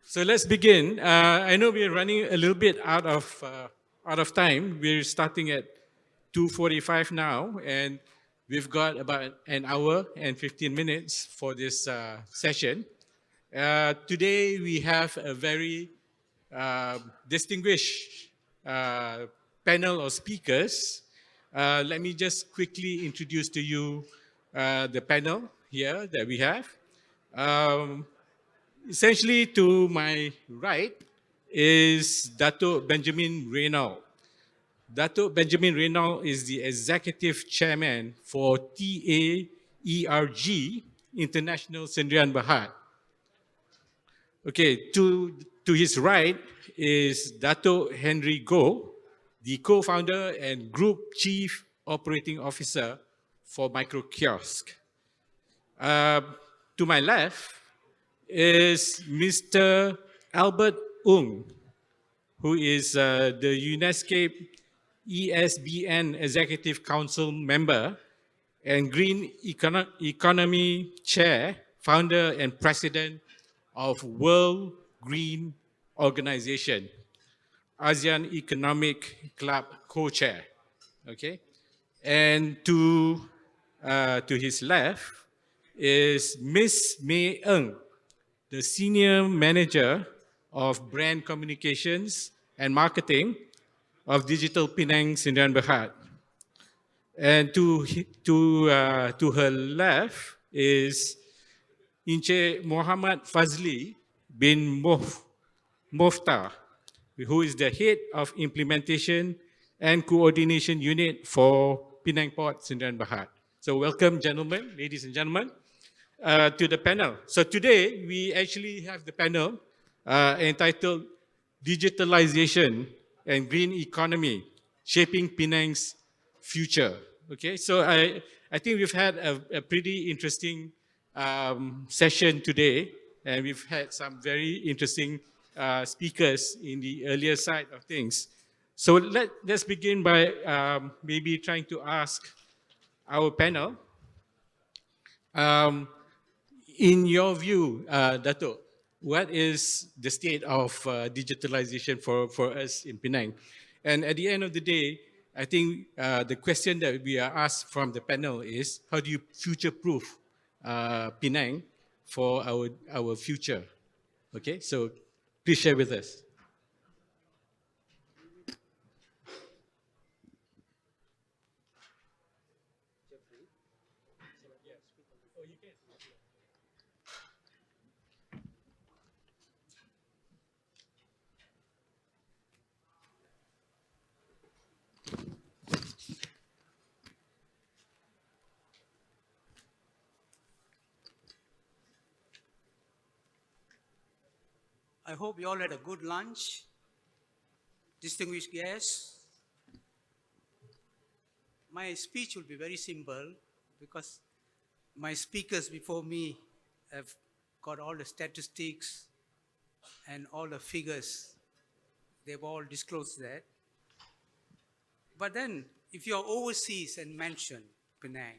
So let's begin. I know we're running a little bit out of time. We're starting at 2:45 now, and we've got about an hour and 15 minutes for this session. Today we have a very distinguished uh, panel of speakers. Let me just quickly introduce to you the panel here that we have. Um, Essentially, to my right is Dato Benjamin Reynal. Dato Benjamin Reynal is the executive chairman for TAERG International Sendirian Berhad. Okay, to his right is Dato Henry Goh, the co-founder and group chief operating officer for MACROKIOSK. Uh, to my left is Mr. Albert Ung, who is the UNESCO ESBN Executive Council member and Green Economy Chair, founder and president of World Green Organization, ASEAN Economic Club co-chair. Okay, and to his left is Miss May Ng, the Senior Manager of Brand Communications and Marketing of Digital Penang Sdn Bhd. And to her left is Inche Mohamad Fadzly bin Moftar, who is the head of implementation and coordination unit for Penang Port Sdn Bhd. So welcome, gentlemen, ladies and gentlemen, to the panel. So today we actually have the panel entitled Digitalization and Green Economy, Shaping Penang's Future. Okay, so I think we've had a pretty interesting session today, and we've had some very interesting speakers in the earlier side of things. So let's begin by maybe trying to ask our panel, um, in your view, Dato, what is the state of digitalization for us in Penang? And at the end of the day, I think the question that we are asked from the panel is, how do you future-proof Penang for our future? Okay, so please share with us. I hope you all had a good lunch. Distinguished guests, my speech will be very simple because my speakers before me have got all the statistics and all the figures. They've all disclosed that. But then, if you're overseas and mention Penang,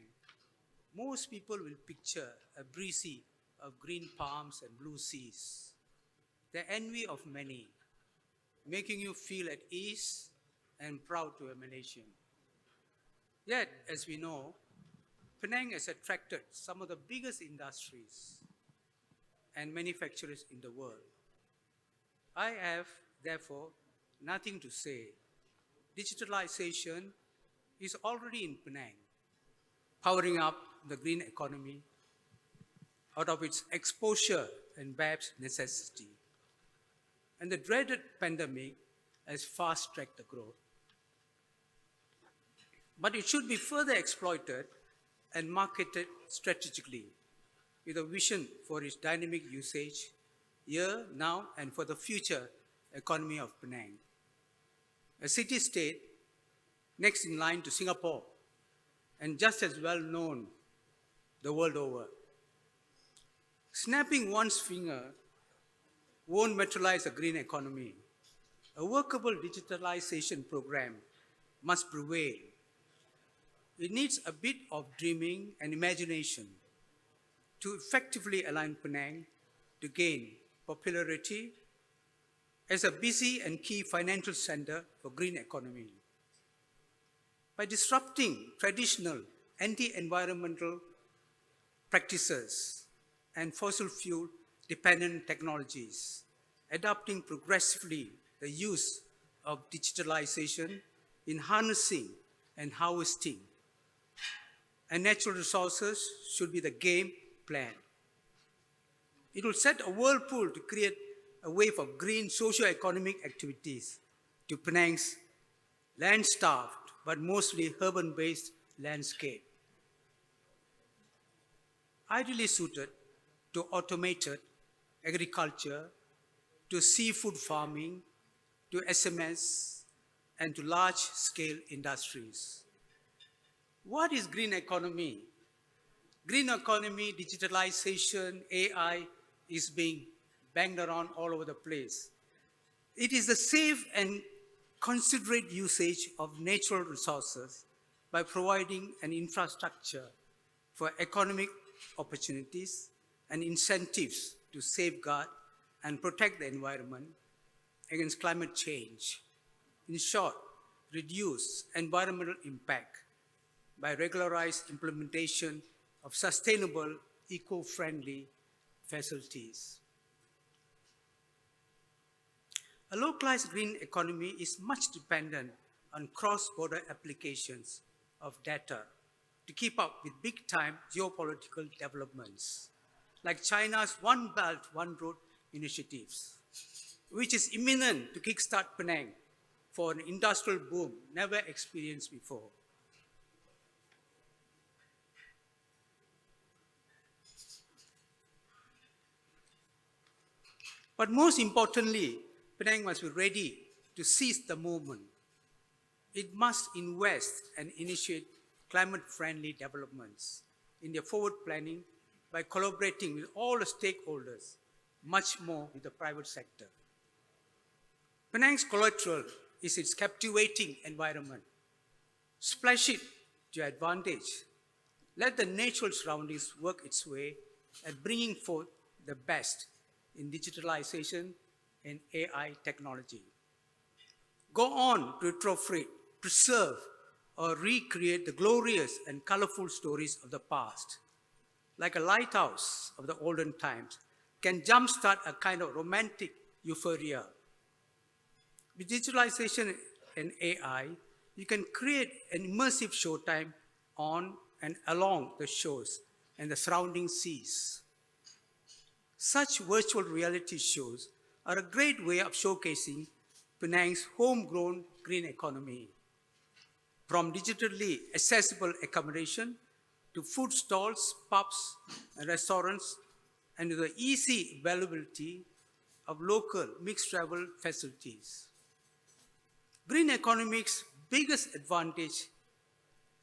most people will picture a breezy of green palms and blue seas, the envy of many, making you feel at ease and proud to a Malaysian. Yet, as we know, Penang has attracted some of the biggest industries and manufacturers in the world. I have, therefore, nothing to say. Digitalization is already in Penang, powering up the green economy out of its exposure and perhaps necessity. And the dreaded pandemic has fast-tracked the growth. But it should be further exploited and marketed strategically with a vision for its dynamic usage here, now, and for the future economy of Penang. A city-state next in line to Singapore and just as well known the world over. Snapping one's finger won't materialize a green economy. A workable digitalization program must prevail. It needs a bit of dreaming and imagination to effectively align Penang to gain popularity as a busy and key financial center for green economy. By disrupting traditional anti-environmental practices and fossil fuel dependent technologies, adopting progressively the use of digitalization in harnessing and harvesting, and natural resources should be the game plan. It will set a whirlpool to create a wave of green socio-economic activities to Penang's land-starved but mostly urban-based landscape. Ideally suited to automated agriculture, to seafood farming, to SMS, and to large-scale industries. What is green economy? Green economy, digitalization, AI is being banged around all over the place. It is the safe and considerate usage of natural resources by providing an infrastructure for economic opportunities and incentives to safeguard and protect the environment against climate change. In short, reduce environmental impact by regularized implementation of sustainable, eco-friendly facilities. A localized green economy is much dependent on cross-border applications of data to keep up with big-time geopolitical developments, like China's One Belt, One Road initiatives, which is imminent to kickstart Penang for an industrial boom never experienced before. But most importantly, Penang must be ready to seize the moment. It must invest and initiate climate-friendly developments in their forward planning by collaborating with all the stakeholders, much more with the private sector. Penang's collateral is its captivating environment. Splash it to your advantage. Let the natural surroundings work its way at bringing forth the best in digitalization and AI technology. Go on to retrofit, preserve, or recreate the glorious and colorful stories of the past. Like a lighthouse of the olden times, can jumpstart a kind of romantic euphoria. With digitalization and AI, you can create an immersive showtime on and along the shores and the surrounding seas. Such virtual reality shows are a great way of showcasing Penang's homegrown green economy. From digitally accessible accommodation to food stalls, pubs, and restaurants, and to the easy availability of local mixed travel facilities. Green economic's biggest advantage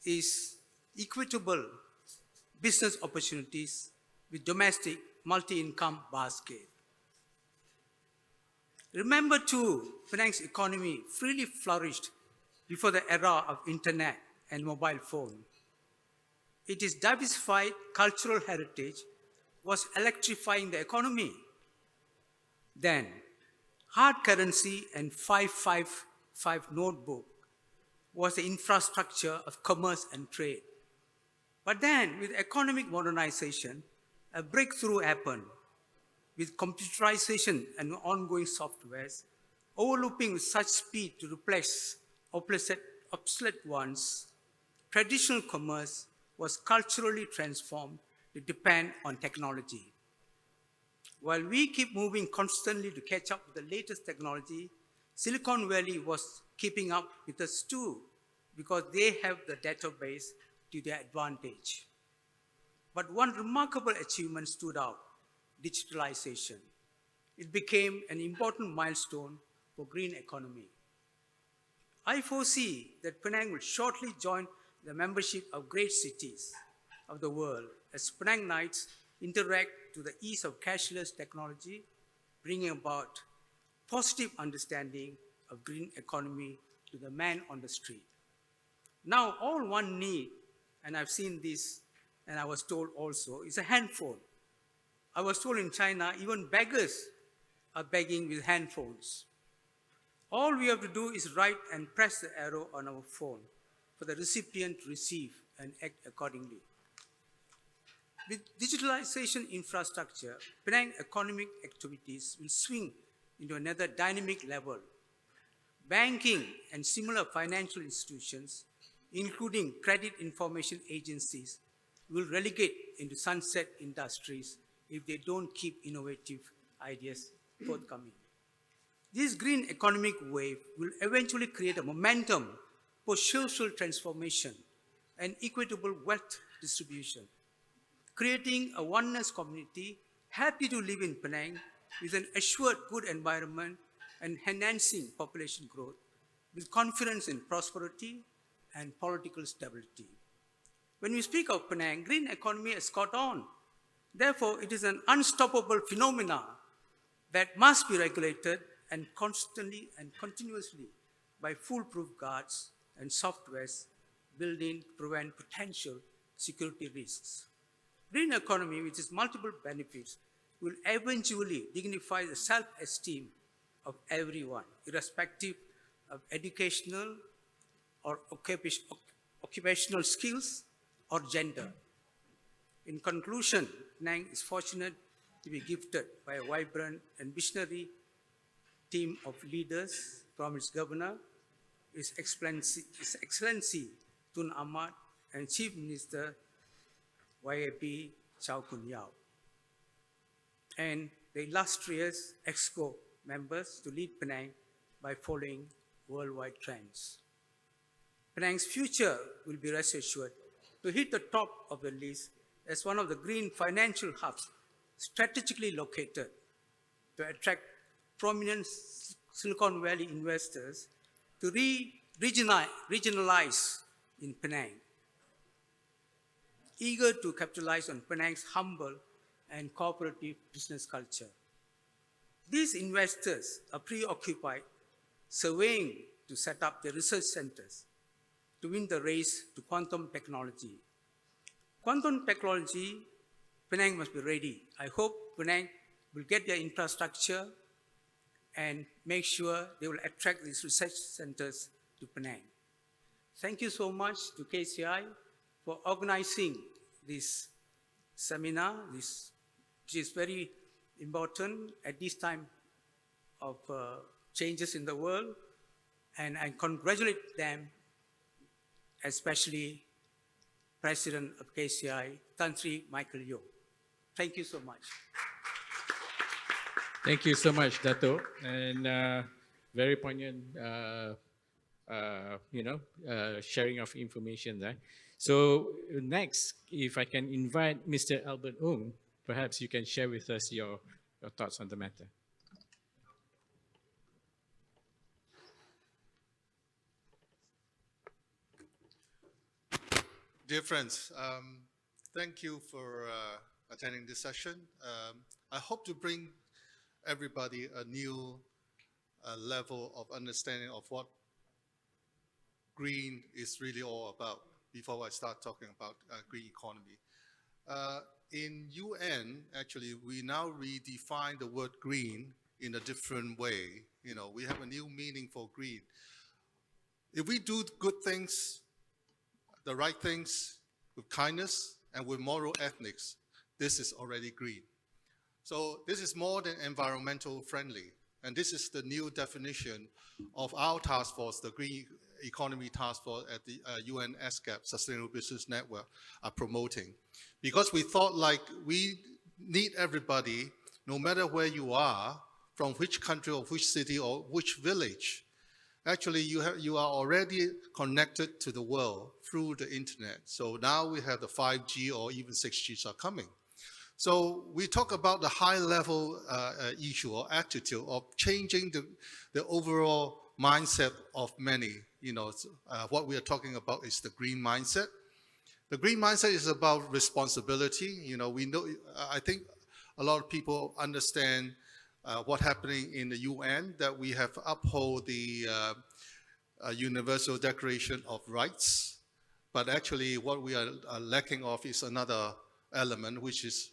is equitable business opportunities with domestic multi-income basket. Remember too, Penang's economy freely flourished before the era of internet and mobile phone. Its diversified cultural heritage was electrifying the economy. Then, hard currency and 555 notebook was the infrastructure of commerce and trade. But then, with economic modernization, a breakthrough happened. With computerization and ongoing softwares, overlooping with such speed to replace obsolete ones, traditional commerce was culturally transformed to depend on technology. While we keep moving constantly to catch up with the latest technology, Silicon Valley was keeping up with us too, because they have the database to their advantage. But one remarkable achievement stood out: digitalization. It became an important milestone for green economy. I foresee that Penang will shortly join the membership of great cities of the world as Penangites interact to the ease of cashless technology, bringing about positive understanding of green economy to the man on the street. Now, all one need, and I've seen this and I was told also, is a handphone. I was told in China, even beggars are begging with handphones. All we have to do is write and press the arrow on our phone for the recipient to receive and act accordingly. With digitalization infrastructure, Penang economic activities will swing into another dynamic level. Banking and similar financial institutions, including credit information agencies, will relegate into sunset industries if they don't keep innovative ideas forthcoming. This green economic wave will eventually create a momentum for social transformation and equitable wealth distribution, creating a oneness community happy to live in Penang with an assured good environment and enhancing population growth with confidence in prosperity and political stability. When we speak of Penang, green economy has caught on. Therefore, it is an unstoppable phenomenon that must be regulated and constantly and continuously by foolproof guards and softwares built in to prevent potential security risks. Green economy, with its multiple benefits, will eventually dignify the self-esteem of everyone, irrespective of educational or occupational skills or gender. In conclusion, Penang is fortunate to be gifted by a vibrant and visionary team of leaders from its governor, His Excellency Tun Ahmad, and Chief Minister YAP Chow Kun Yao, and the illustrious EXCO members to lead Penang by following worldwide trends. Penang's future will be, rest assured, to hit the top of the list as one of the green financial hubs strategically located to attract prominent Silicon Valley investors to regionalize in Penang, eager to capitalize on Penang's humble and cooperative business culture. These investors are preoccupied surveying to set up the research centers to win the race to quantum technology. Quantum technology, Penang must be ready. I hope Penang will get their infrastructure and make sure they will attract these research centers to Penang. Thank you so much to KCI for organizing this seminar, which is very important at this time of changes in the world. And I congratulate them, especially President of KCI, Tan Sri Michael Yeo. Thank you so much. Thank you so much, Dato, and very poignant, sharing of information there. So next, if I can invite Mr. Albert Ong, perhaps you can share with us your thoughts on the matter. Dear friends, thank you for attending this session. I hope to bring everybody a new level of understanding of what green is really all about before I start talking about green economy. In UN, actually, we now redefine the word green in a different way. You know, we have a new meaning for green. If we do good things, the right things with kindness and with moral ethics, this is already green. So this is more than environmental friendly. And this is the new definition of our task force, the Green Economy Task Force at the UN SCAP, Sustainable Business Network, are promoting. Because we thought like we need everybody, no matter where you are, from which country or which city or which village. Actually, you are already connected to the world through the internet. So now we have the 5G or even 6Gs are coming. So we talk about the high level issue or attitude of changing the overall mindset of many. You know, what we are talking about is the green mindset. The green mindset is about responsibility. You know, we know, I think a lot of people understand what's happening in the UN, that we have upheld the Universal Declaration of Rights. But actually what we are lacking of is another element, which is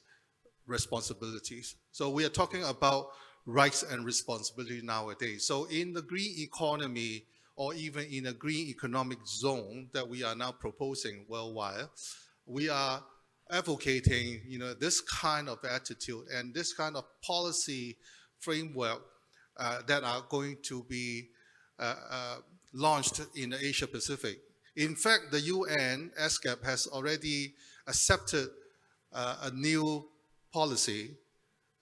responsibilities. So we are talking about rights and responsibility nowadays. So in the green economy, or even in a green economic zone that we are now proposing worldwide, we are advocating, this kind of attitude and this kind of policy framework that are going to be launched in the Asia Pacific. In fact, the UN ESCAP has already accepted a new policy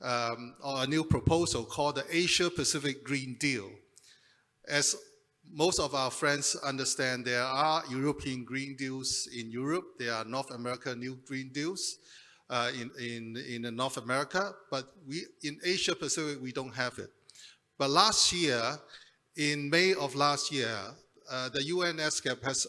or a new proposal called the Asia Pacific Green Deal. As most of our friends understand, there are European Green Deals in Europe. There are North American new Green Deals in North America, but in Asia Pacific, we don't have it. But last year, in May of last year, the UN ESCAP has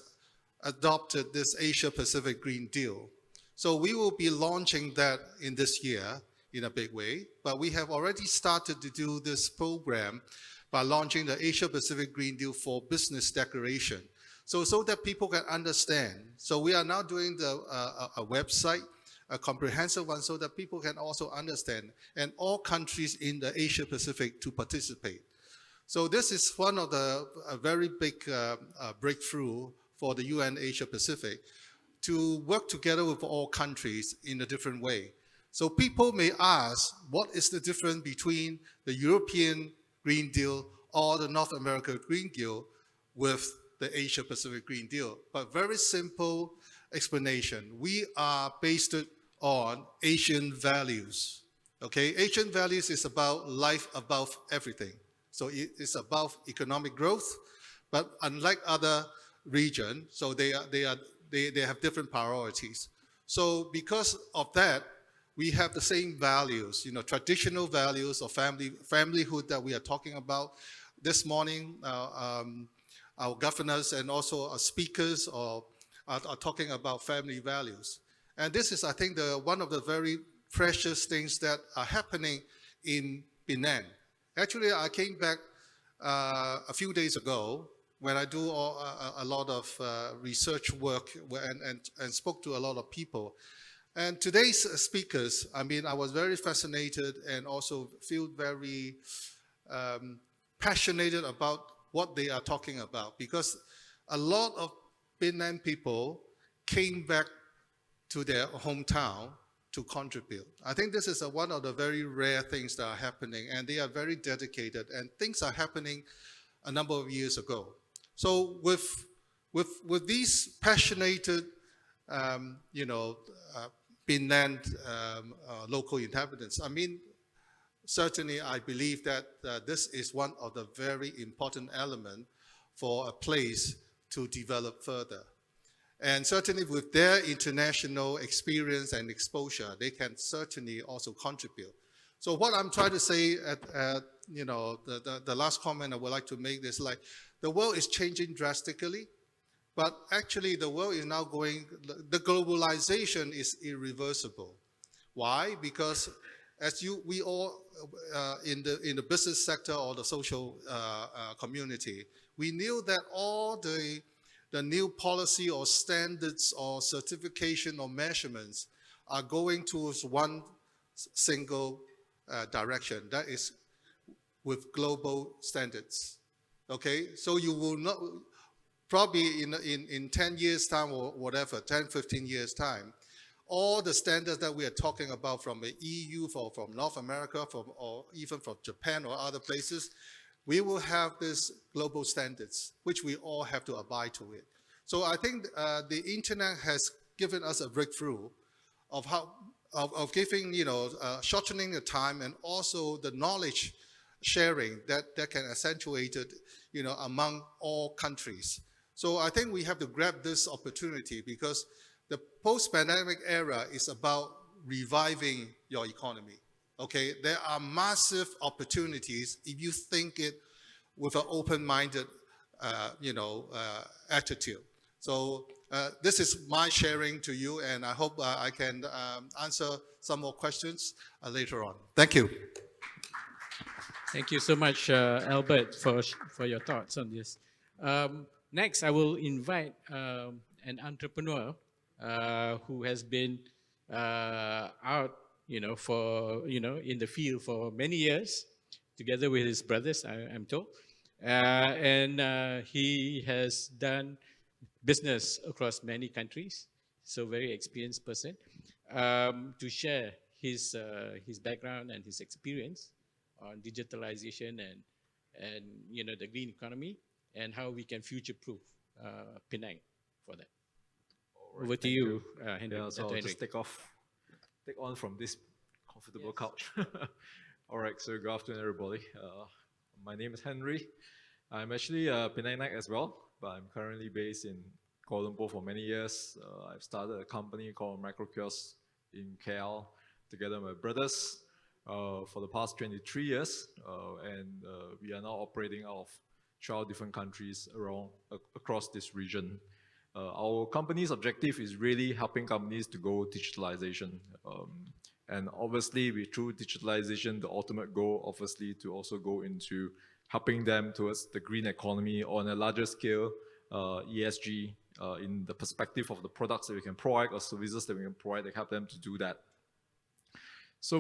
adopted this Asia Pacific Green Deal. So we will be launching that in this year in a big way, but we have already started to do this program by launching the Asia Pacific Green Deal for Business Declaration, so that people can understand. So we are now doing a website, a comprehensive one, so that people can also understand, and all countries in the Asia Pacific to participate. So this is one of a very big breakthrough for the UN Asia Pacific, to work together with all countries in a different way. So people may ask, what is the difference between the European Green Deal or the North American Green Deal with the Asia Pacific Green Deal? But very simple explanation. We are based on Asian values. Okay, Asian values is about life above everything. So it is about economic growth, but unlike other regions, so they have different priorities. So because of that, we have the same values, traditional values of familyhood that we are talking about. This morning, our governors and also our speakers are talking about family values. And this is, I think, one of the very precious things that are happening in Penang. Actually, I came back a few days ago when I do a lot of research work and spoke to a lot of people. And today's speakers, I was very fascinated and also feel very passionate about what they are talking about, because a lot of Penang people came back to their hometown to contribute. I think this is one of the very rare things that are happening, and they are very dedicated, and things are happening a number of years ago. So with these passionate, Penang local inhabitants, certainly I believe that this is one of the very important elements for a place to develop further. And certainly with their international experience and exposure, they can certainly also contribute. So what I'm trying to say at the last comment I would like to make is, like, the world is changing drastically, but actually the world is now the globalization is irreversible. Why? Because as we all in the business sector or the social community, we knew that all the new policy or standards or certification or measurements are going towards one single direction, that is with global standards. Okay, so you will not, probably in 10 years time or whatever, 10, 15 years time, all the standards that we are talking about from the EU, from North America, or even from Japan or other places, we will have these global standards, which we all have to abide to it. So I think the internet has given us a breakthrough of giving, shortening the time, and also the knowledge sharing that can accentuate it, among all countries. So I think we have to grab this opportunity, because the post-pandemic era is about reviving your economy. Okay, there are massive opportunities if you think it with an open-minded, attitude. So this is my sharing to you, and I hope I can answer some more questions later on. Thank you. Thank you so much, Albert, for your thoughts on this. Next, I will invite an entrepreneur who has been out, in the field for many years, together with his brothers, I'm told. And he has done business across many countries, so very experienced person, to share his background and his experience on digitalization and the green economy and how we can future-proof Penang for that. All right, Over to thank you, Henry. Yeah, so Dato' I'll Henry. just take on from this comfortable couch. All right, so good afternoon, everybody. My name is Henry. I'm actually a Penang as well, but I'm currently based in Kuala Lumpur for many years. I've started a company called MACROKIOSK in KL together with my brothers for the past 23 years, and we are now operating out of 12 different countries across this region. Our company's objective is really helping companies to go digitalization. And obviously, through digitalization, the ultimate goal, obviously, to also go into helping them towards the green economy on a larger scale, ESG, in the perspective of the products that we can provide or services that we can provide that help them to do that. So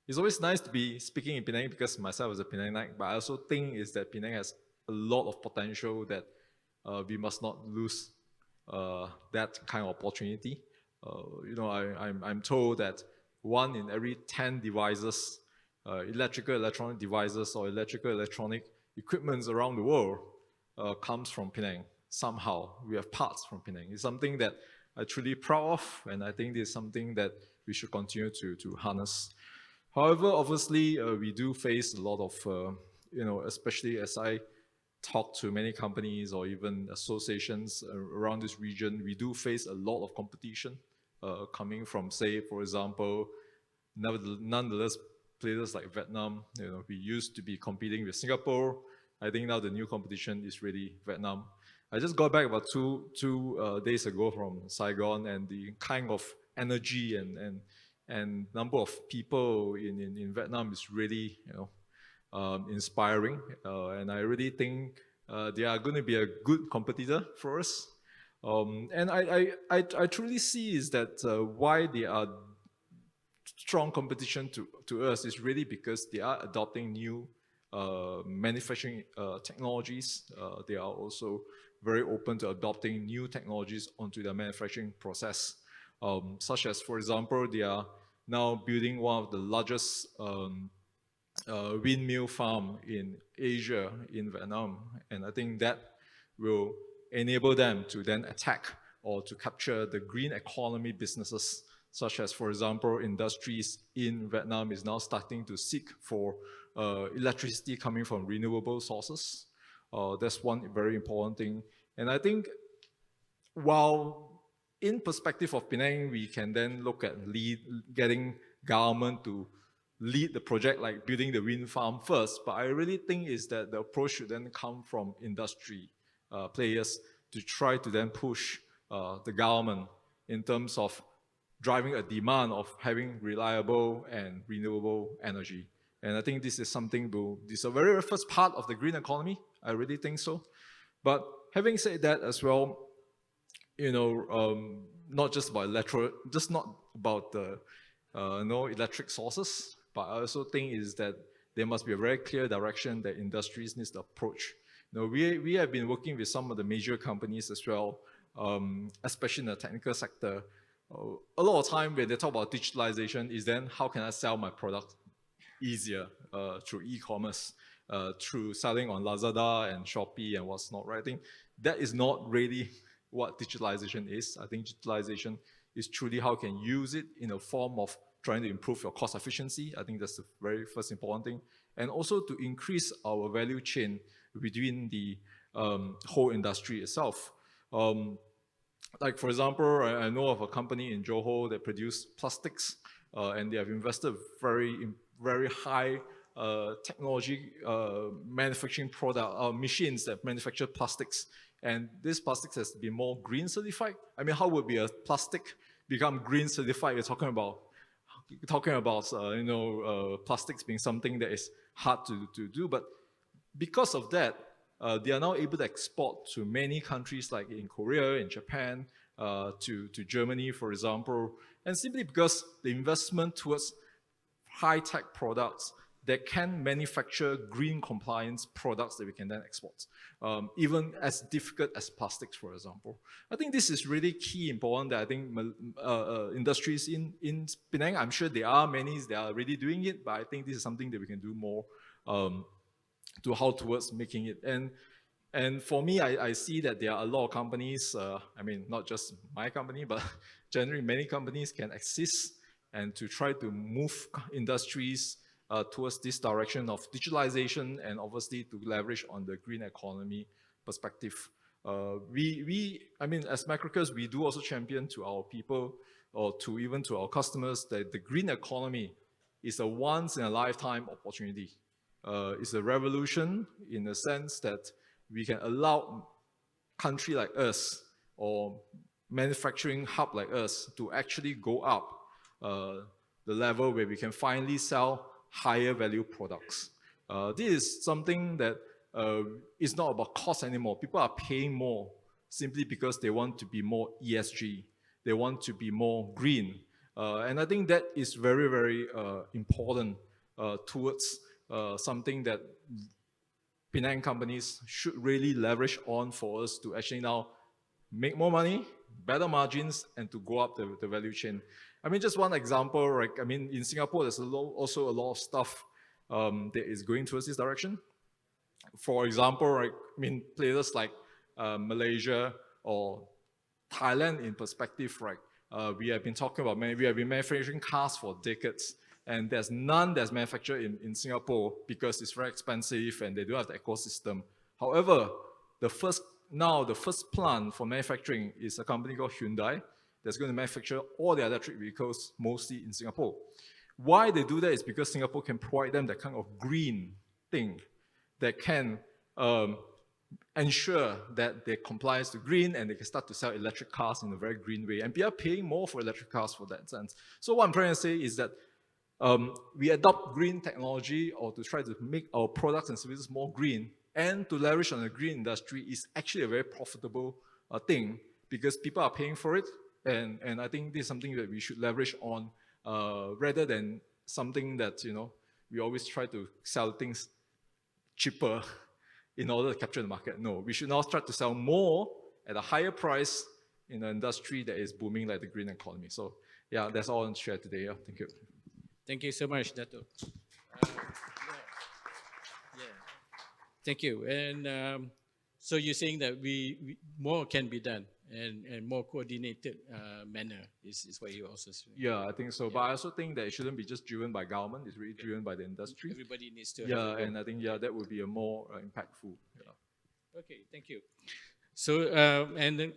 it's always nice to be speaking in Penang because myself is a Penang, but I also think is that Penang has a lot of potential that we must not lose that kind of opportunity. I'm told that 1 in every 10 devices, electronic devices or electronic equipments around the world comes from Penang. Somehow, we have parts from Penang. It's something that I'm truly proud of, and I think it's something that we should continue to harness. However, obviously, we do face a lot of, especially as I talk to many companies or even associations around this region, we do face a lot of competition coming from, say, for example, nonetheless, places like Vietnam. We used to be competing with Singapore. I think now the new competition is really Vietnam. I just got back about two days ago from Saigon, and the kind of energy and number of people in Vietnam is really inspiring, and I really think they are going to be a good competitor for us. And I truly see is that why they are strong competition to us is really because they are adopting new manufacturing technologies. They are also very open to adopting new technologies onto their manufacturing process, such as, for example, they are now building one of the largest windmill farm in Asia, in Vietnam. And I think that will enable them to then attack or to capture the green economy businesses, such as, for example, industries in Vietnam is now starting to seek for electricity coming from renewable sources. That's one very important thing. And I think while in perspective of Penang, we can then look at getting government to lead the project, like building the wind farm first. But I really think is that the approach should then come from industry players to try to then push the government in terms of driving a demand of having reliable and renewable energy. And I think this is something, this is a very first part of the green economy. I really think so. But having said that as well, not just about the electric sources, but I also think is that there must be a very clear direction that industries needs to approach. We have been working with some of the major companies as well, especially in the technical sector. A lot of time when they talk about digitalization is then how can I sell my product easier through e-commerce, through selling on Lazada and Shopee and what's not, right? I think that is not really what digitalization is. I think digitalization is truly how can you use it in a form of trying to improve your cost efficiency. I think that's the very first important thing. And also to increase our value chain between the whole industry itself. Like for example, I know of a company in Johor that produce plastics, and they have invested very high technology manufacturing machines that manufacture plastics. And this plastics has to be more green certified. I mean, how would be a plastic become green certified? You're talking about plastics being something that is hard to do, but because of that, they are now able to export to many countries like in Korea, in Japan, to Germany, for example, and simply because the investment towards high-tech products that can manufacture green compliance products that we can then export, even as difficult as plastics, for example. I think this is really key important that I think industries in Penang, I'm sure there are many that are already doing it, but I think this is something that we can do more to how towards making it. And for me, I see that there are a lot of companies, I mean, not just my company, but generally many companies can assist and to try to move industries towards this direction of digitalization and obviously to leverage on the green economy perspective. I mean, as MACROKIOSK, we do also champion to our people or to even to our customers that the green economy is a once in a lifetime opportunity. It's a revolution in the sense that we can allow country like us or manufacturing hub like us to actually go up the level where we can finally sell higher value products. This is something that is not about cost anymore. People are paying more simply because they want to be more ESG. They want to be more green. And I think that is very, very important towards something that Penang companies should really leverage on for us to actually now make more money, better margins, and to go up the value chain. I mean, just one example, right? I mean, in Singapore, there's also a lot of stuff that is going towards this direction. For example, right, I mean, places like Malaysia or Thailand in perspective, right? We have been talking about, we have been manufacturing cars for decades. And there's none that's manufactured in Singapore because it's very expensive and they don't have the ecosystem. However, the first plant for manufacturing is a company called Hyundai that's going to manufacture all their electric vehicles mostly in Singapore. Why they do that is because Singapore can provide them that kind of green thing that can ensure that they comply to green and they can start to sell electric cars in a very green way. And people are paying more for electric cars for that sense. So what I'm trying to say is that we adopt green technology or to try to make our products and services more green and to leverage on the green industry is actually a very profitable thing because people are paying for it. And I think this is something that we should leverage on rather than something that, you know, we always try to sell things cheaper in order to capture the market. No, we should now start to sell more at a higher price in an industry that is booming like the green economy. So yeah, that's all I want to share today. Yeah, thank you. Thank you so much, Dato. Thank you. And so you're saying that we more can be done and more coordinated manner is what you also saying. Yeah, I think so. Yeah. But I also think that it shouldn't be just driven by government. It's really driven by the industry. Everybody needs to. Yeah, and I think that would be a more impactful. Yeah. Okay, thank you. So and then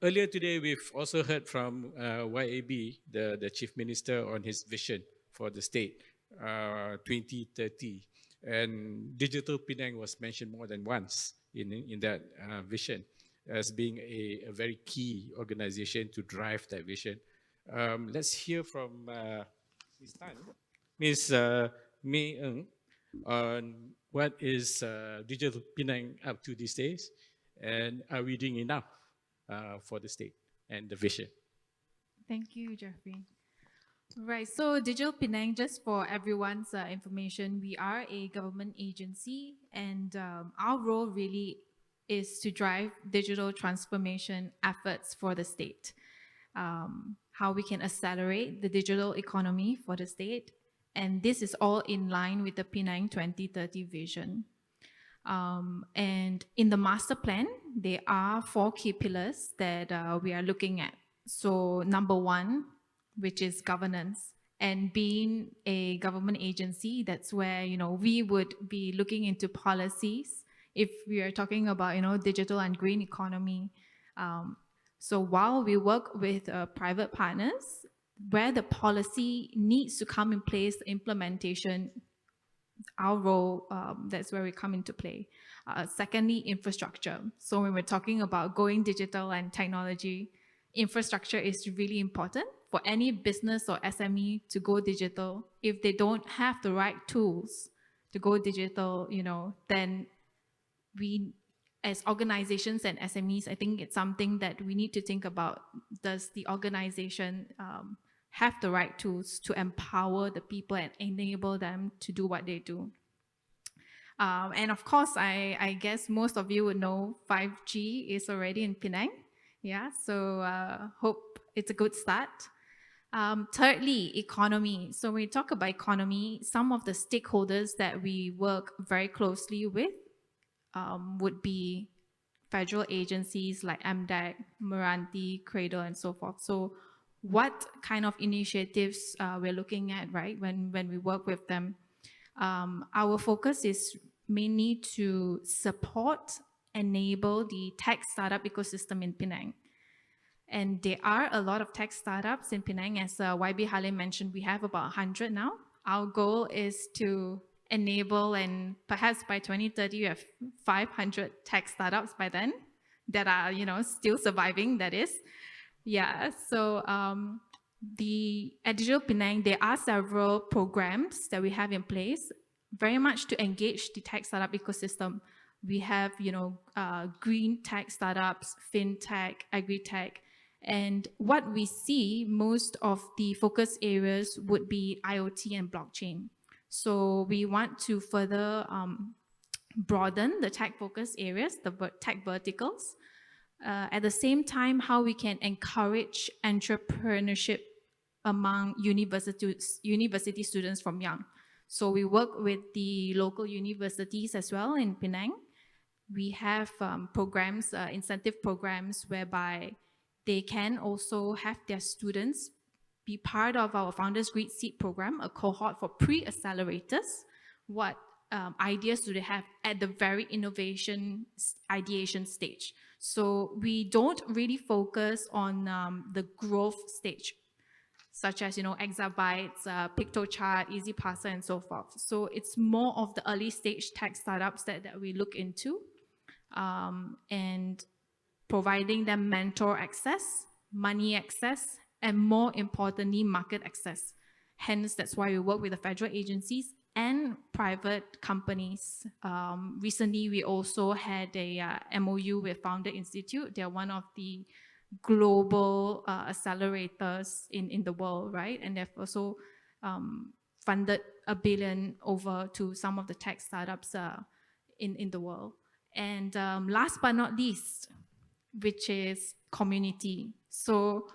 earlier today we've also heard from YAB, the Chief Minister, on his vision for the state 2030, and Digital Penang was mentioned more than once in that vision as being a very key organization to drive that vision. Let's hear from Ms. Tan, Ms. May Ng, on what is Digital Penang up to these days, and are we doing enough for the state and the vision? Thank you, Jeffrey. Right, so Digital Penang, just for everyone's information, we are a government agency, and our role really is to drive digital transformation efforts for the state. How we can accelerate the digital economy for the state, and this is all in line with the Penang 2030 vision. And in the master plan, there are 4 key pillars that we are looking at. So number 1, which is governance, and being a government agency, that's where, you know, we would be looking into policies if we are talking about, you know, digital and green economy. So while we work with private partners, where the policy needs to come in place, the implementation, our role, that's where we come into play. Secondly, infrastructure. So when we're talking about going digital and technology, infrastructure is really important for any business or SME to go digital. If they don't have the right tools to go digital, you know, then we, as organizations and SMEs, I think it's something that we need to think about. Does the organization have the right tools to empower the people and enable them to do what they do. And of course, I guess most of you would know 5G is already in Penang. Yeah, so hope it's a good start. Thirdly, economy. So when we talk about economy, some of the stakeholders that we work very closely with would be federal agencies like MDEC, Meranti, Cradle, and so forth. So what kind of initiatives we're looking at, right, when we work with them? Our focus is mainly to support, enable the tech startup ecosystem in Penang. And there are a lot of tech startups in Penang. As YB Halim mentioned, we have about 100 now. Our goal is to enable, and perhaps by 2030, we have 500 tech startups by then that are, still surviving, that is. Yeah, so at Digital Penang, there are several programs that we have in place, very much to engage the tech startup ecosystem. We have, green tech startups, fintech, agri-tech, and what we see, most of the focus areas would be IoT and blockchain. So we want to further broaden the tech focus areas, the tech verticals. At the same time, how we can encourage entrepreneurship among university students from young. So we work with the local universities as well in Penang. We have programs, incentive programs, whereby they can also have their students be part of our Founders Great Seed program, a cohort for pre-accelerators. What ideas do they have at the very ideation stage? So we don't really focus on the growth stage, such as, exabytes, PictoChart, EasyParser, and so forth. So it's more of the early stage tech startups that we look into, and providing them mentor access, money access, and more importantly, market access. Hence, that's why we work with the federal agencies and private companies. Recently, we also had a MOU with Founder Institute. They're one of the global accelerators in the world, right? And they've also funded $1 billion over to some of the tech startups in the world. And last but not least, which is community. So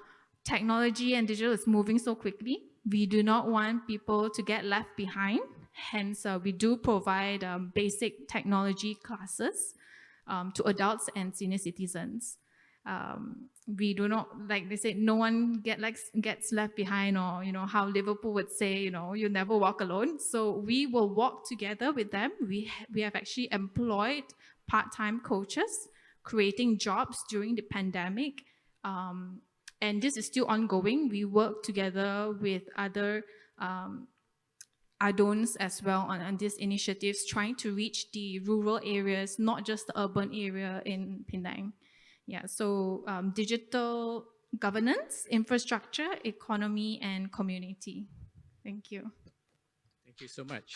technology and digital is moving so quickly. We do not want people to get left behind. Hence, we do provide basic technology classes to adults and senior citizens. We do not, like they say, no one gets left behind, or how Liverpool would say, you never walk alone. So we will walk together with them. We have actually employed part-time coaches, creating jobs during the pandemic, and this is still ongoing. We work together with other ADONs as well on these initiatives, trying to reach the rural areas, not just the urban area in Penang. Yeah, so digital governance, infrastructure, economy, and community. Thank you. Thank you so much.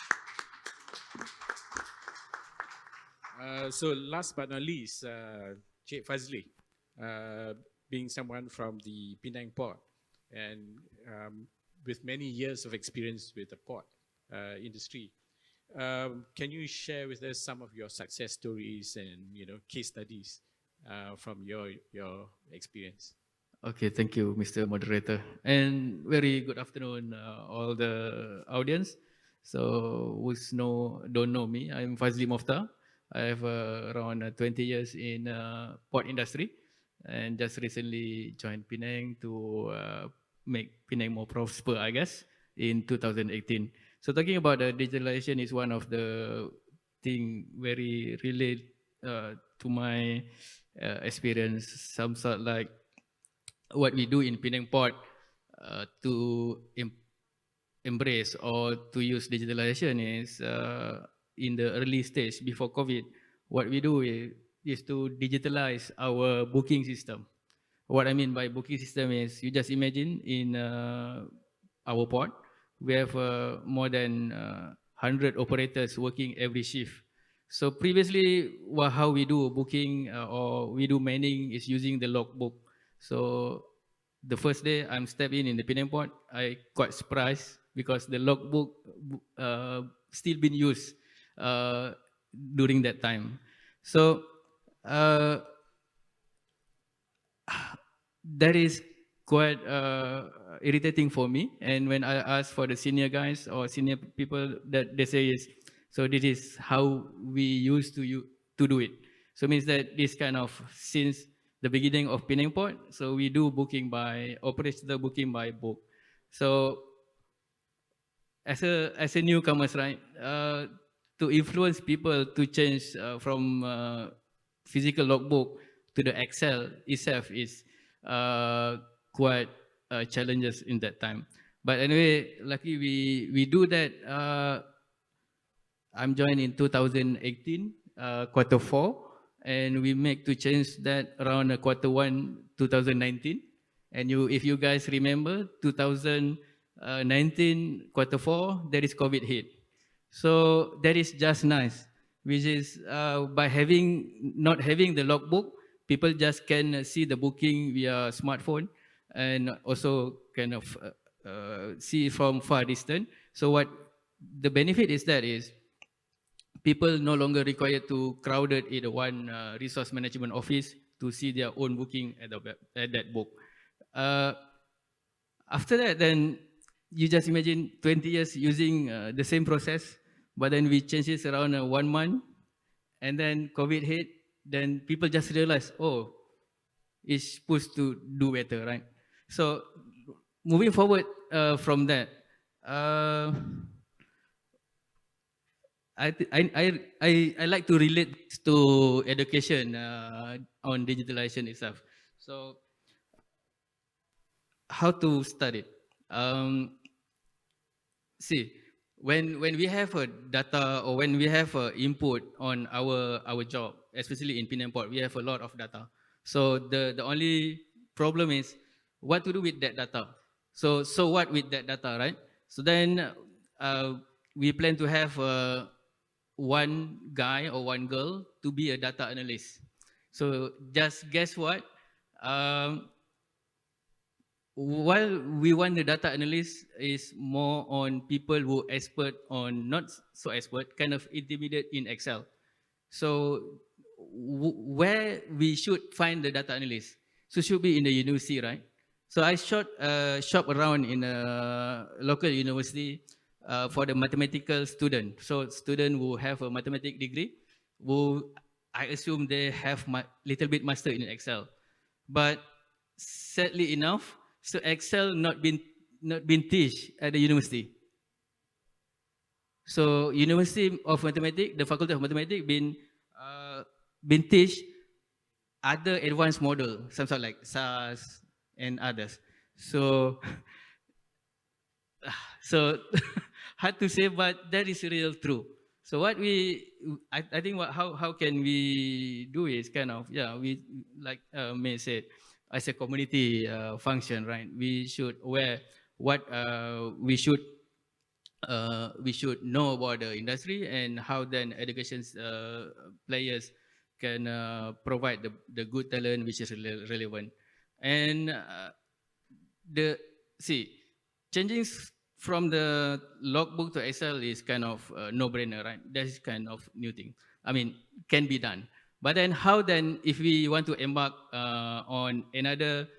So last but not least, Cik Fadzly, being someone from the Penang port and with many years of experience with the port industry, can you share with us some of your success stories and case studies from your experience? Okay, thank you, Mr. Moderator, and very good afternoon, all the audience. So, who's don't know me? I'm Fadzly Moftar. I have around 20 years in port industry, and just recently joined Penang to make Penang more prosper, I guess, in 2018. So talking about the digitalization is one of the thing very related to my experience. Some sort like what we do in Penang Port to embrace or to use digitalization is in the early stage before COVID. What we do is to digitalize our booking system. What I mean by booking system is, you just imagine in our port, we have more than 100 operators working every shift. So previously, how we do booking or we do manning is using the logbook. So the first day I'm stepping in the Penang port, I quite surprised because the logbook still being used uh, during that time. So uh, that is quite irritating for me. And when I ask for the senior guys or senior people, that they say is, so this is how we used to do it. So means that this kind of since the beginning of Penang Port, so we do booking by operational booking by book. So as a newcomers, right, to influence people to change from physical logbook to the Excel itself is quite challenges in that time. But anyway, lucky we do that. I'm joined in 2018, quarter 4, and we make to change that around quarter 1, 2019. And if you guys remember, 2019, quarter 4, there is COVID hit. So that is just nice, which is by not having the logbook, people just can see the booking via smartphone and also kind of see from far distance. So what the benefit is that is people no longer required to crowded in one resource management office to see their own booking at that book. After that, then you just imagine 20 years using the same process, but then we change this around 1 month, and then COVID hit, then people just realize, oh, it's supposed to do better, right? So moving forward from that, I like to relate this to education on digitalization itself. So how to study? See, when we have a data or when we have a input on our job, especially in Penang Port, we have a lot of data. So the only problem is what to do with that data. So what with that data, right? So then we plan to have one guy or one girl to be a data analyst. So just guess what? While we want the data analyst is more on people who expert on, not so expert, kind of intermediate in Excel. So where we should find the data analyst? So should be in the university, right? So I shop around in a local university for the mathematical student. So student who have a mathematics degree, who I assume they have little bit master in Excel. But sadly enough, so Excel not been teach at the university. So University of Mathematics, the Faculty of Mathematics been teach other advanced model, some sort like SAS and others. So so hard to say, but that is real true. So what I think how can we do is kind of, yeah, we like May said, as a community function, right? We should aware what we should know about the industry and how then education players can provide the good talent which is relevant. And changing from the logbook to Excel is kind of no-brainer, right? That is kind of new thing. I mean, can be done. But then how then, if we want to embark on another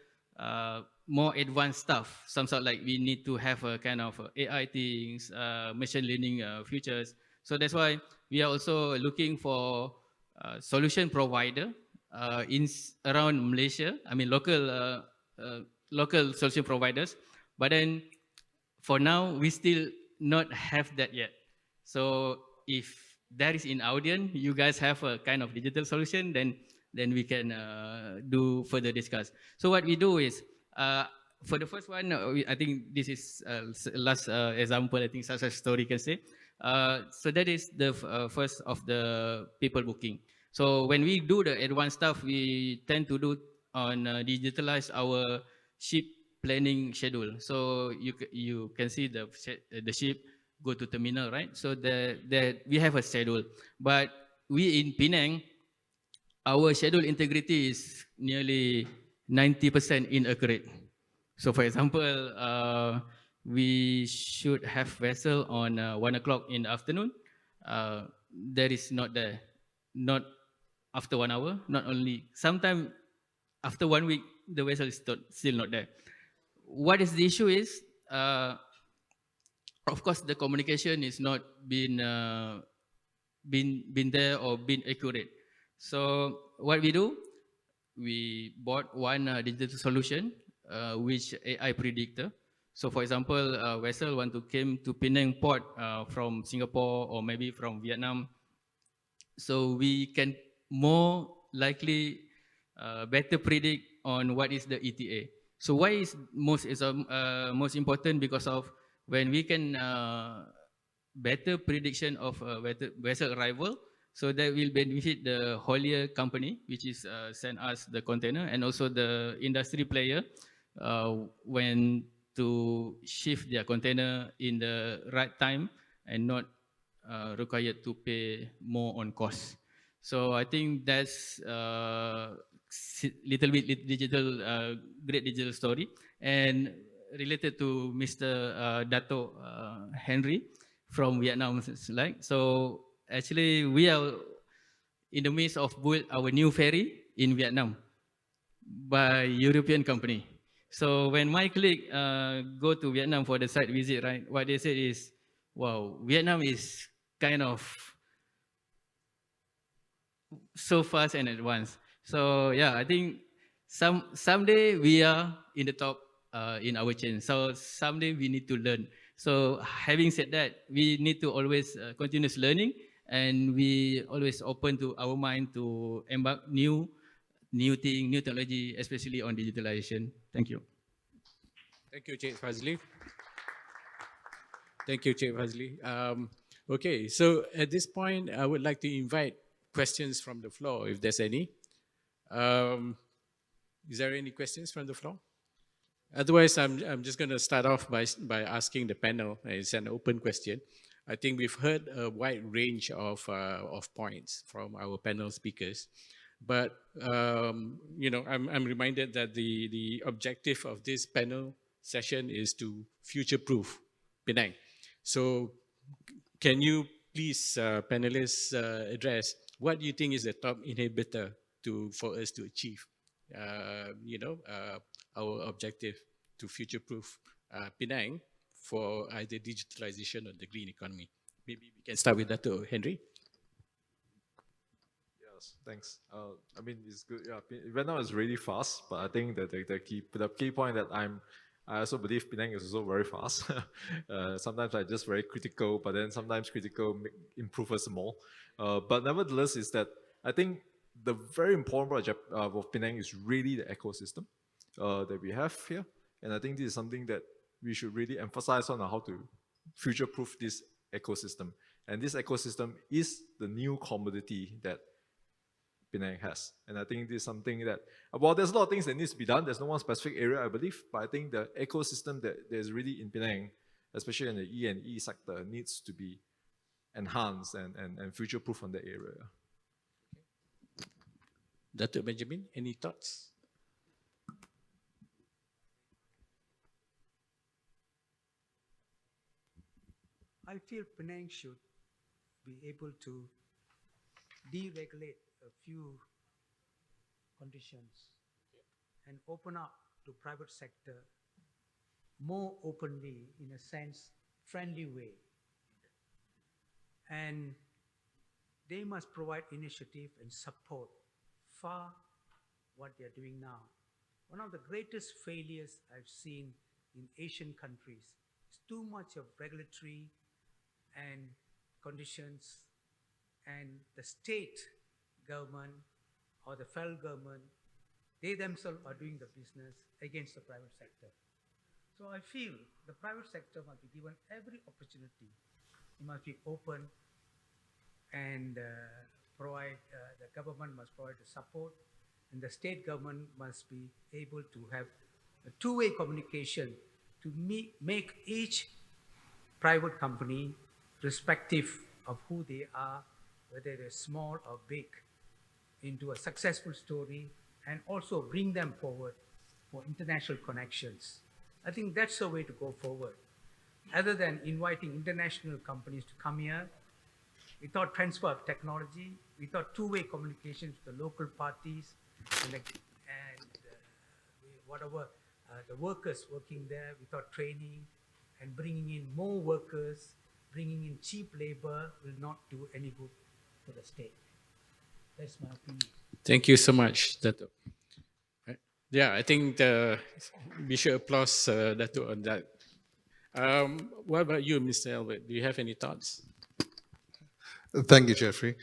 more advanced stuff, some sort like we need to have a kind of AI things, machine learning features. So that's why we are also looking for solution provider in around Malaysia. I mean, local solution providers. But then for now, we still not have that yet. So if that is in audience, you guys have a kind of digital solution, then we can do further discuss. So what we do is, for the first one, I think this is last example, I think such a story can say. So that is the first of the people booking. So when we do the advanced stuff, we tend to do on digitalize our ship planning schedule. So you can see the ship go to terminal, right? So we have a schedule. But we in Penang, our schedule integrity is nearly 90% inaccurate. So for example, we should have vessel on 1 o'clock in the afternoon. That is not there, not after 1 hour, not only, sometime after 1 week, the vessel is still not there. What is the issue is, of course, the communication is not been there or been accurate. So what we do, we bought one digital solution, which AI predictor. So for example, a vessel want to came to Penang port from Singapore or maybe from Vietnam. So we can more likely better predict on what is the ETA. So why is most important? Because of when we can better prediction of vessel arrival, so that will benefit the haulier company, which is send us the container, and also the industry player when to shift their container in the right time and not required to pay more on cost. So I think that's little bit digital, great digital story. And related to Mr. Dato Henry from Vietnam, like, so actually we are in the midst of build our new ferry in Vietnam by European company. So when my colleague go to Vietnam for the site visit, right, what they said is, wow, Vietnam is kind of so fast and advanced. So yeah, I think someday we are in the top in our chain. So someday we need to learn. So having said that, we need to always continuous learning, and we always open to our mind to embark new thing, new technology, especially on digitalization. Thank you. Thank you, Cik Fadzly. Thank you, Cik Fadzly. Okay, so at this point, I would like to invite questions from the floor, if there's any. Is there any questions from the floor? Otherwise, I'm just going to start off by asking the panel. It's an open question. I think we've heard a wide range of points from our panel speakers, but I'm reminded that the objective of this panel session is to future-proof Penang. So, can you please, panelists, address what you think is the top inhibitor for us to achieve, our objective to future-proof Penang for either digitalization or the green economy? Maybe we can start with Dato Henry. Yes, thanks. I mean, it's good. Yeah, Vietnam is really fast, but I think that the key point that I also believe Penang is also very fast. Sometimes I'm just very critical, but then sometimes critical improve us more. But nevertheless, is that I think the very important project of Penang is really the ecosystem that we have here. And I think this is something that we should really emphasize on how to future-proof this ecosystem. And this ecosystem is the new commodity that Penang has. And I think this is something that, well, there's a lot of things that needs to be done. There's no one specific area, I believe, but I think the ecosystem that there's really in Penang, especially in the E&E sector, needs to be enhanced and future-proof on that area. Dato Benjamin, any thoughts? I feel Penang should be able to deregulate a few conditions and open up to private sector more openly, in a sense, friendly way. And they must provide initiative and support far what they are doing now. One of the greatest failures I've seen in Asian countries is too much of regulatory and conditions, and the state government or the federal government, they themselves are doing the business against the private sector. So I feel the private sector must be given every opportunity. It must be open, and provide, the government must provide the support, and the state government must be able to have a two-way communication to make each private company, respective of who they are, whether they're small or big, into a successful story, and also bring them forward for international connections. I think that's the way to go forward. Other than inviting international companies to come here, without transfer of technology, without two-way communications with the local parties and whatever the workers working there, without training and bringing in more workers, bringing in cheap labor will not do any good for the state. That's my opinion. Thank you so much, Dato. Yeah, I think we should applaud Dato on that. What about you, Mr. Albert? Do you have any thoughts? Thank you, Jeffrey.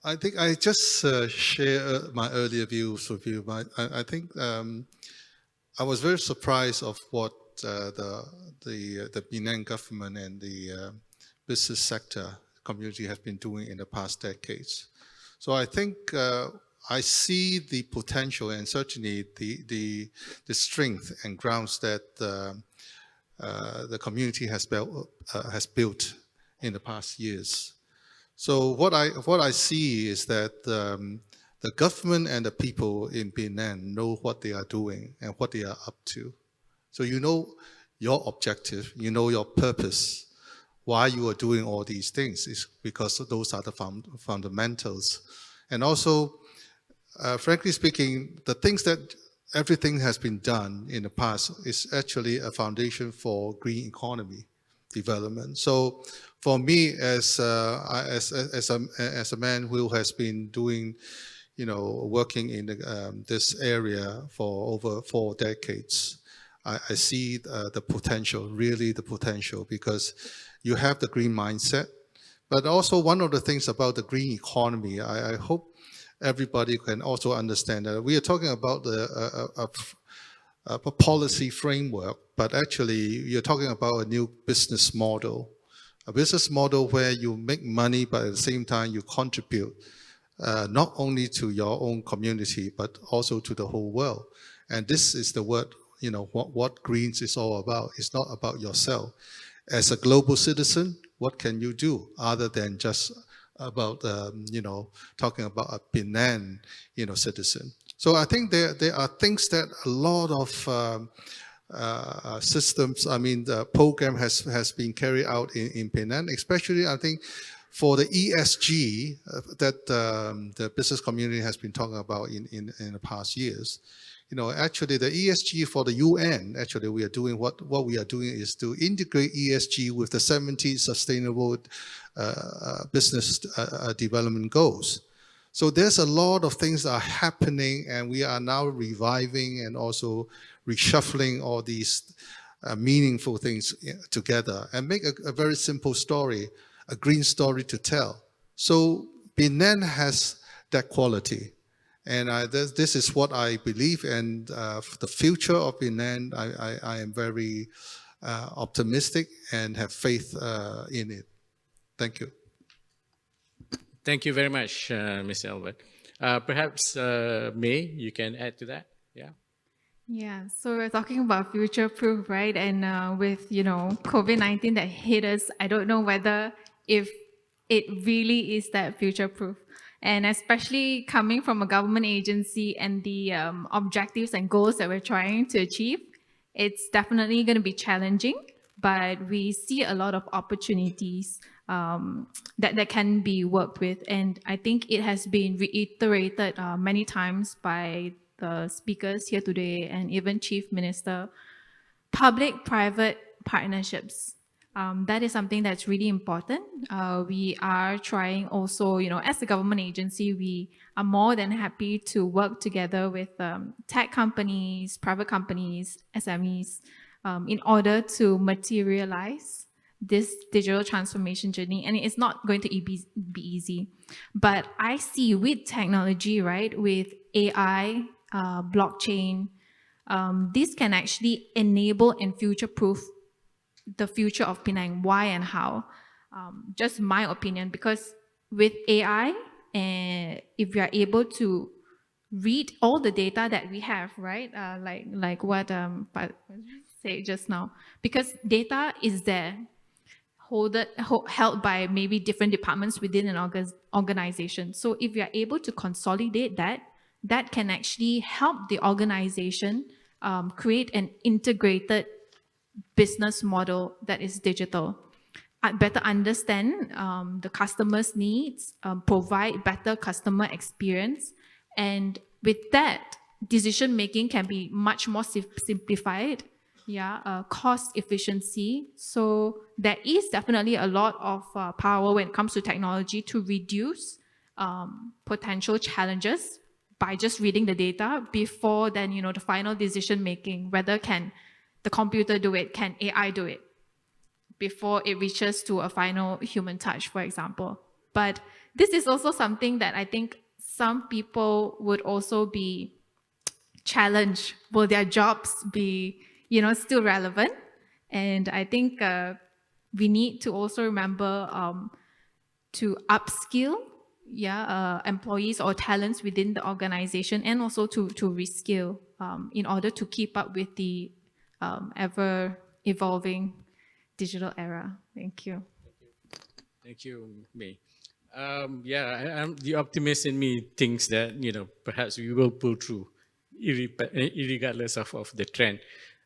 I think I just share my earlier views with you. I think I was very surprised of what the Penang government and the business sector community have been doing in the past decades. So I think I see the potential and certainly the strength and grounds that the community has built in the past years. So what I see is that the government and the people in Penang know what they are doing and what they are up to. So you know your objective, you know your purpose, why you are doing all these things is because those are the fundamentals. And also, frankly speaking, the things that everything has been done in the past is actually a foundation for green economy development. So for me, as a man who has been doing, working in this area for over 4 decades, I see the potential, really the potential, because you have the green mindset. But also one of the things about the green economy, I hope everybody can also understand that we are talking about a policy framework, but actually you're talking about a new business model. A business model where you make money, but at the same time you contribute not only to your own community, but also to the whole world. And this is the word, what Greens is all about. It's not about yourself. As a global citizen, what can you do other than just about, talking about a Penang, citizen? So I think there are things that a lot of systems, the program has been carried out in Penang, especially I think for the ESG that the business community has been talking about in the past years. Actually the ESG for the UN, actually we are doing what we are doing is to integrate ESG with the 70 sustainable business development goals. So there's a lot of things that are happening, and we are now reviving and also reshuffling all these meaningful things together and make a very simple story, a green story to tell. So Penang has that quality. And this is what I believe, and the future of Penang, I am very optimistic and have faith in it. Thank you. Thank you very much, Mr. Albert. Perhaps, May, you can add to that? Yeah. Yeah, so we're talking about future-proof, right? And with, COVID-19 that hit us, I don't know whether if it really is that future-proof. And especially coming from a government agency and the objectives and goals that we're trying to achieve, it's definitely going to be challenging, but we see a lot of opportunities that can be worked with. And I think it has been reiterated many times by the speakers here today and even Chief Minister. Public-private partnerships. That is something that's really important. We are trying also, as a government agency, we are more than happy to work together with tech companies, private companies, SMEs, in order to materialize this digital transformation journey. And it's not going to be easy. But I see with technology, right, with AI, blockchain, this can actually enable and future-proof the future of Penang. Why and how? Just my opinion, because with AI, if we are able to read all the data that we have, right? Like what said just now, because data is there, held by maybe different departments within an organization. So if we are able to consolidate that, that can actually help the organization create an integrated business model that is digital. Better understand the customer's needs, provide better customer experience, and with that, decision making can be much more simplified. Cost efficiency. So there is definitely a lot of power when it comes to technology to reduce potential challenges by just reading the data before then, the final decision making, whether can the computer do it, can AI do it, before it reaches to a final human touch, for example. But this is also something that I think some people would also be challenged. Will their jobs be, still relevant? And I think we need to also remember to upskill employees or talents within the organization, and also to reskill in order to keep up with the ever evolving digital era. Thank you. Thank you, May. I'm the optimist in me thinks that, perhaps we will pull through irregardless of the trend.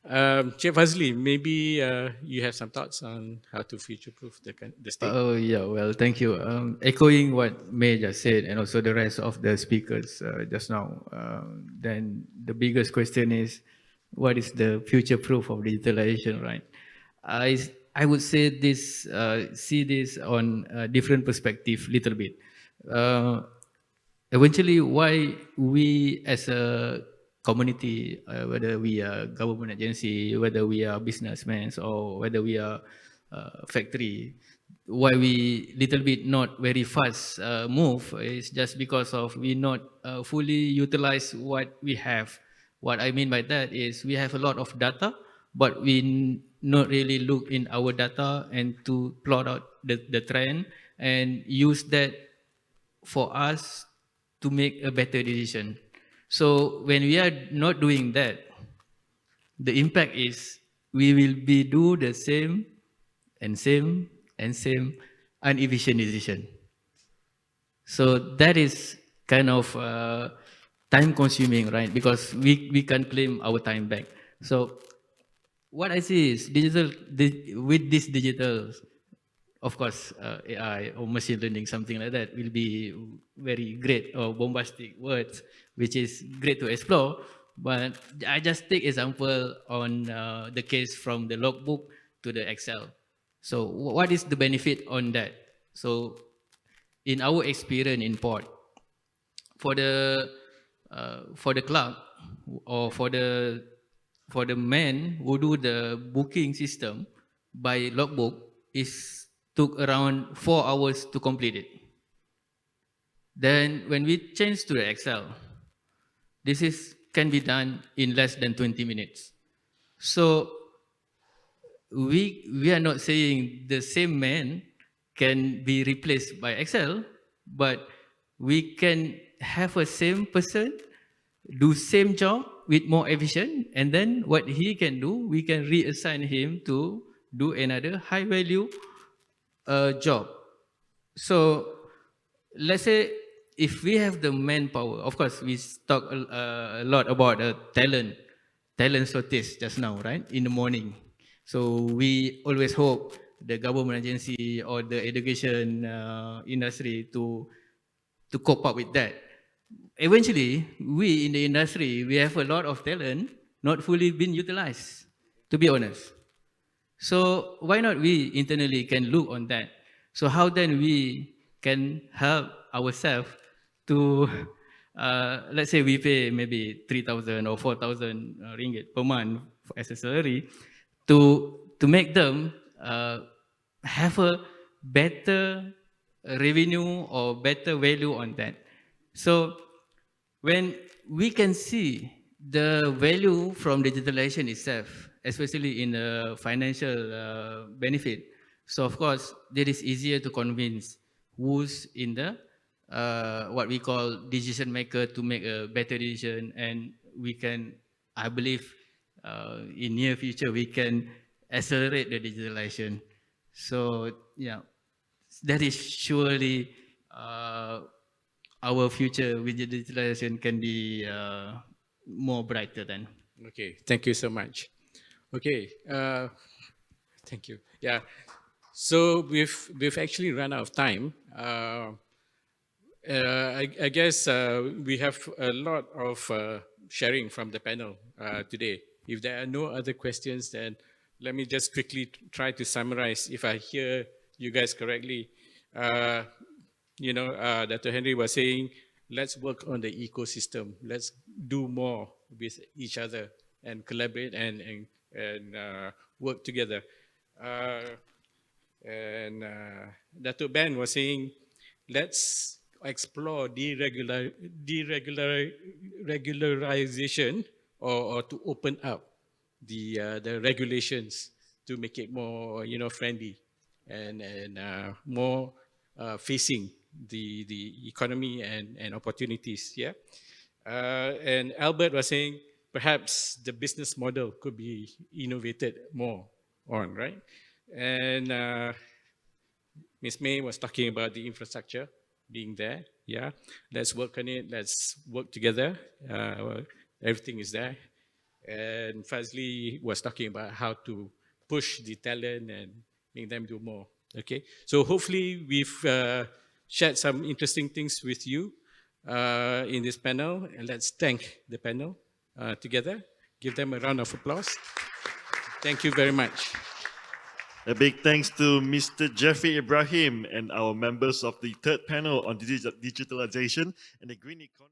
Chair Fadzly, maybe you have some thoughts on how to future-proof the state. Oh, yeah, well, thank you. Echoing what May just said, and also the rest of the speakers just now, then the biggest question is, what is the future proof of digitalization, right? I would say this, see this on a different perspective, little bit. Eventually, why we as a community, whether we are government agency, whether we are businessmen, or whether we are factory, why we little bit not very fast move is just because of we not fully utilize what we have. What I mean by that is we have a lot of data, but we not really look in our data and to plot out the trend and use that for us to make a better decision. So when we are not doing that, the impact is we will be do the same and same and same inefficient decision. So that is kind of time consuming, right? Because we can't claim our time back. So what I see is with this digital, of course, AI or machine learning, something like that will be very great or bombastic words, which is great to explore. But I just take example on the case from the logbook to the Excel. So what is the benefit on that? So in our experience in port, for the clerk or for the man who do the booking system by logbook is took around 4 hours to complete it. Then when we change to the Excel, this can be done in less than 20 minutes. So we are not saying the same man can be replaced by Excel, but we can have a same person do same job with more efficient, and then what he can do, we can reassign him to do another high value job. So let's say if we have the manpower, of course we talk a lot about talent shortage just now, right, in the morning. So we always hope the government agency or the education industry to cope up with that. Eventually, we in the industry, we have a lot of talent not fully been utilized, to be honest. So why not we internally can look on that? So how then we can help ourselves to, let's say we pay maybe 3,000 or 4,000 ringgit per month as a salary, to make them have a better revenue or better value on that. So when we can see the value from digitalization itself, especially in the financial benefit, so of course, it is easier to convince who's in the what we call decision maker to make a better decision, and we can, I believe, in near future we can accelerate the digitalization. So yeah, that is surely our future with digitalization can be more brighter than. Okay, thank you so much. Okay, thank you. Yeah, so we've actually run out of time. I guess we have a lot of sharing from the panel today. If there are no other questions, then let me just quickly try to summarize. If I hear you guys correctly, Dr. Henry was saying, let's work on the ecosystem. Let's do more with each other and collaborate and work together. Dato Ben was saying, let's explore regularization or to open up the regulations to make it more friendly and more facing the economy and opportunities. Yeah, and Albert was saying perhaps the business model could be innovated more on, right? And Ms. May was talking about the infrastructure being there. Yeah, let's work on it. Let's work together. Everything is there. And Fadzly was talking about how to push the talent and make them do more. Okay, so hopefully we've shared some interesting things with you in this panel. And let's thank the panel together. Give them a round of applause. Thank you very much. A big thanks to Mr. Jeffrey Ibrahim and our members of the third panel on digitalization and the green economy.